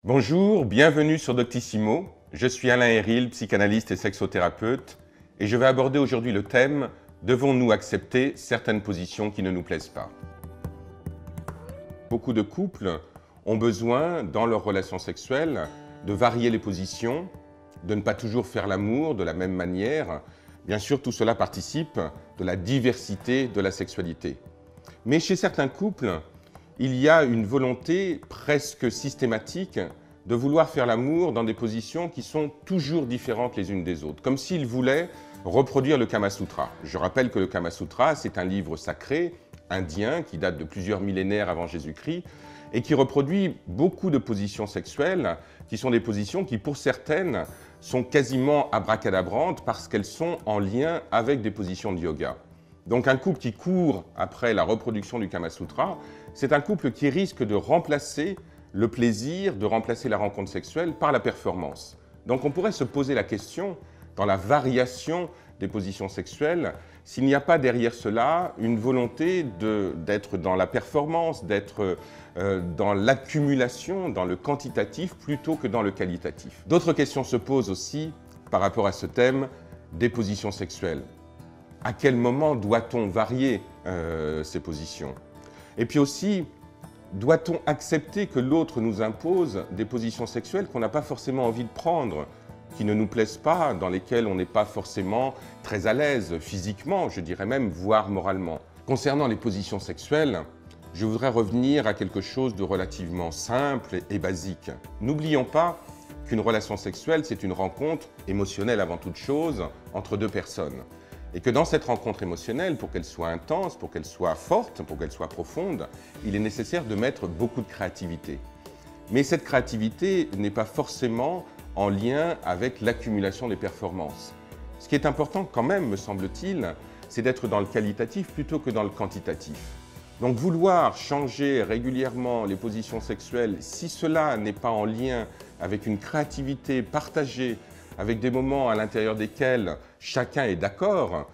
Bonjour, bienvenue sur Doctissimo. Je suis Alain Héril, psychanalyste et sexothérapeute, et je vais aborder aujourd'hui le thème « Devons-nous accepter certaines positions qui ne nous plaisent pas ?» Beaucoup de couples ont besoin, dans leur relation sexuelle, de varier les positions, de ne pas toujours faire l'amour de la même manière. Bien sûr, tout cela participe de la diversité de la sexualité. Mais chez certains couples, il y a une volonté presque systématique de vouloir faire l'amour dans des positions qui sont toujours différentes les unes des autres, comme s'ils voulaient reproduire le Kama Sutra. Je rappelle que le Kama Sutra, c'est un livre sacré indien qui date de plusieurs millénaires avant Jésus-Christ et qui reproduit beaucoup de positions sexuelles qui sont des positions qui, pour certaines, sont quasiment abracadabrantes parce qu'elles sont en lien avec des positions de yoga. Donc un couple qui court après la reproduction du Kama Sutra, c'est un couple qui risque de remplacer le plaisir, de remplacer la rencontre sexuelle par la performance. Donc on pourrait se poser la question, dans la variation des positions sexuelles, s'il n'y a pas derrière cela une volonté d'être dans la performance, d'être dans l'accumulation, dans le quantitatif plutôt que dans le qualitatif. D'autres questions se posent aussi par rapport à ce thème des positions sexuelles. À quel moment doit-on varier ces positions? Et puis aussi, doit-on accepter que l'autre nous impose des positions sexuelles qu'on n'a pas forcément envie de prendre, qui ne nous plaisent pas, dans lesquelles on n'est pas forcément très à l'aise physiquement, je dirais même, voire moralement? Concernant les positions sexuelles, je voudrais revenir à quelque chose de relativement simple et basique. N'oublions pas qu'une relation sexuelle, c'est une rencontre émotionnelle avant toute chose entre deux personnes. Et que dans cette rencontre émotionnelle, pour qu'elle soit intense, pour qu'elle soit forte, pour qu'elle soit profonde, il est nécessaire de mettre beaucoup de créativité. Mais cette créativité n'est pas forcément en lien avec l'accumulation des performances. Ce qui est important quand même, me semble-t-il, c'est d'être dans le qualitatif plutôt que dans le quantitatif. Donc vouloir changer régulièrement les positions sexuelles, si cela n'est pas en lien avec une créativité partagée, avec des moments à l'intérieur desquels chacun est d'accord,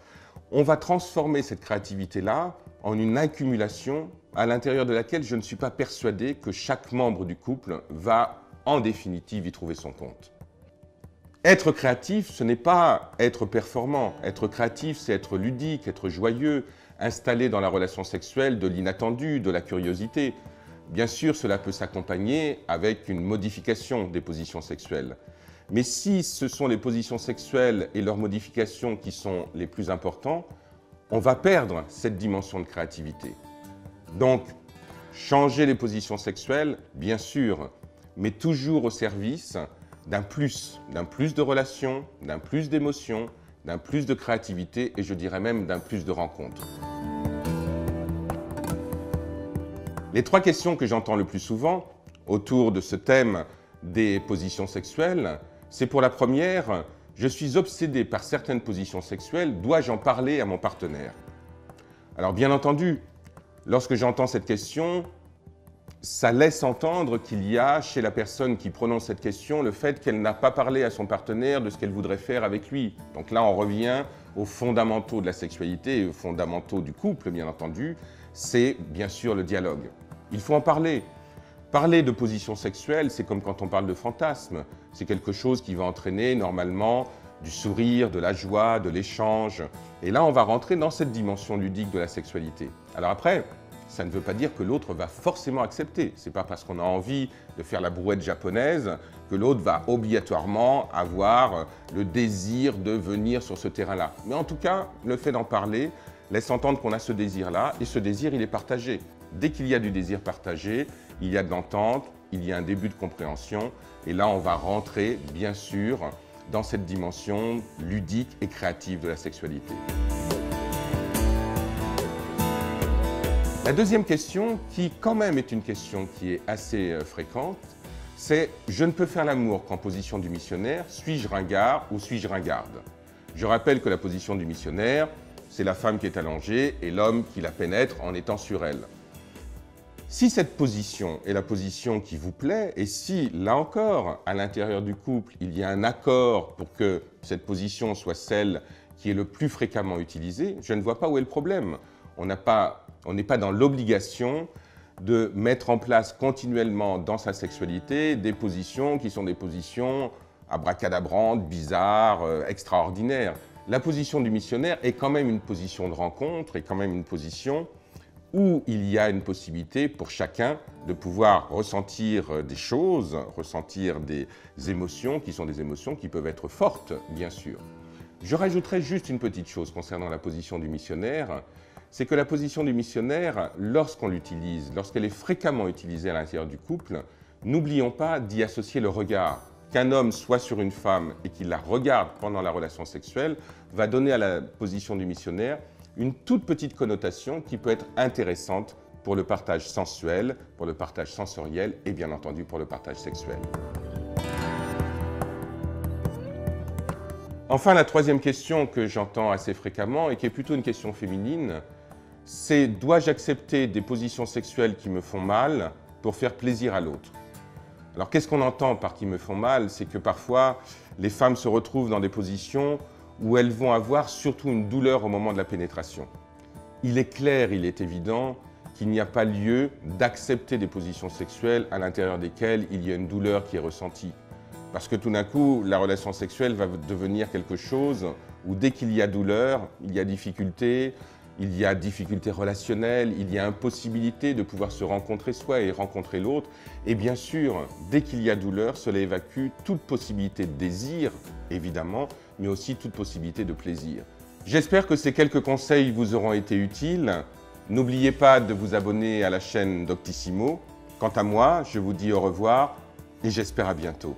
on va transformer cette créativité-là en une accumulation à l'intérieur de laquelle je ne suis pas persuadé que chaque membre du couple va, en définitive, y trouver son compte. Être créatif, ce n'est pas être performant. Être créatif, c'est être ludique, être joyeux, installer dans la relation sexuelle de l'inattendu, de la curiosité. Bien sûr, cela peut s'accompagner avec une modification des positions sexuelles. Mais si ce sont les positions sexuelles et leurs modifications qui sont les plus importants, on va perdre cette dimension de créativité. Donc, changer les positions sexuelles, bien sûr, mais toujours au service d'un plus de relations, d'un plus d'émotions, d'un plus de créativité et je dirais même d'un plus de rencontres. Les trois questions que j'entends le plus souvent autour de ce thème des positions sexuelles, c'est pour la première, je suis obsédé par certaines positions sexuelles, dois-je en parler à mon partenaire? Alors bien entendu, lorsque j'entends cette question, ça laisse entendre qu'il y a chez la personne qui prononce cette question le fait qu'elle n'a pas parlé à son partenaire de ce qu'elle voudrait faire avec lui. Donc là, on revient aux fondamentaux de la sexualité et aux fondamentaux du couple, bien entendu, c'est bien sûr le dialogue. Il faut en parler. Parler de position sexuelle, c'est comme quand on parle de fantasme. C'est quelque chose qui va entraîner normalement du sourire, de la joie, de l'échange. Et là, on va rentrer dans cette dimension ludique de la sexualité. Alors après, ça ne veut pas dire que l'autre va forcément accepter. C'est pas parce qu'on a envie de faire la brouette japonaise que l'autre va obligatoirement avoir le désir de venir sur ce terrain-là. Mais en tout cas, le fait d'en parler laisse entendre qu'on a ce désir-là, et ce désir, il est partagé. Dès qu'il y a du désir partagé, il y a de l'entente, il y a un début de compréhension, et là, on va rentrer, bien sûr, dans cette dimension ludique et créative de la sexualité. La deuxième question, qui quand même est une question qui est assez fréquente, c'est « Je ne peux faire l'amour qu'en position du missionnaire, suis-je ringard ou suis-je ringarde ?» Je rappelle que la position du missionnaire, c'est la femme qui est allongée et l'homme qui la pénètre en étant sur elle. Si cette position est la position qui vous plaît, et si, là encore, à l'intérieur du couple, il y a un accord pour que cette position soit celle qui est le plus fréquemment utilisée, je ne vois pas où est le problème. On n'est pas dans l'obligation de mettre en place continuellement dans sa sexualité des positions qui sont des positions abracadabrantes, bizarres, extraordinaires. La position du missionnaire est quand même une position de rencontre, est quand même une position où il y a une possibilité pour chacun de pouvoir ressentir des choses, ressentir des émotions qui sont des émotions qui peuvent être fortes, bien sûr. Je rajouterai juste une petite chose concernant la position du missionnaire, c'est que la position du missionnaire, lorsqu'on l'utilise, lorsqu'elle est fréquemment utilisée à l'intérieur du couple, n'oublions pas d'y associer le regard. Qu'un homme soit sur une femme et qu'il la regarde pendant la relation sexuelle va donner à la position du missionnaire une toute petite connotation qui peut être intéressante pour le partage sensuel, pour le partage sensoriel et bien entendu pour le partage sexuel. Enfin, la troisième question que j'entends assez fréquemment et qui est plutôt une question féminine, c'est dois-je accepter des positions sexuelles qui me font mal pour faire plaisir à l'autre? Alors qu'est-ce qu'on entend par qui me font mal? C'est que parfois les femmes se retrouvent dans des positions où elles vont avoir surtout une douleur au moment de la pénétration. Il est clair, il est évident qu'il n'y a pas lieu d'accepter des positions sexuelles à l'intérieur desquelles il y a une douleur qui est ressentie. Parce que tout d'un coup, la relation sexuelle va devenir quelque chose où dès qu'il y a douleur, il y a difficulté relationnelle, il y a impossibilité de pouvoir se rencontrer soi et rencontrer l'autre. Et bien sûr, dès qu'il y a douleur, cela évacue toute possibilité de désir, évidemment, mais aussi toute possibilité de plaisir. J'espère que ces quelques conseils vous auront été utiles. N'oubliez pas de vous abonner à la chaîne Doctissimo. Quant à moi, je vous dis au revoir et j'espère à bientôt.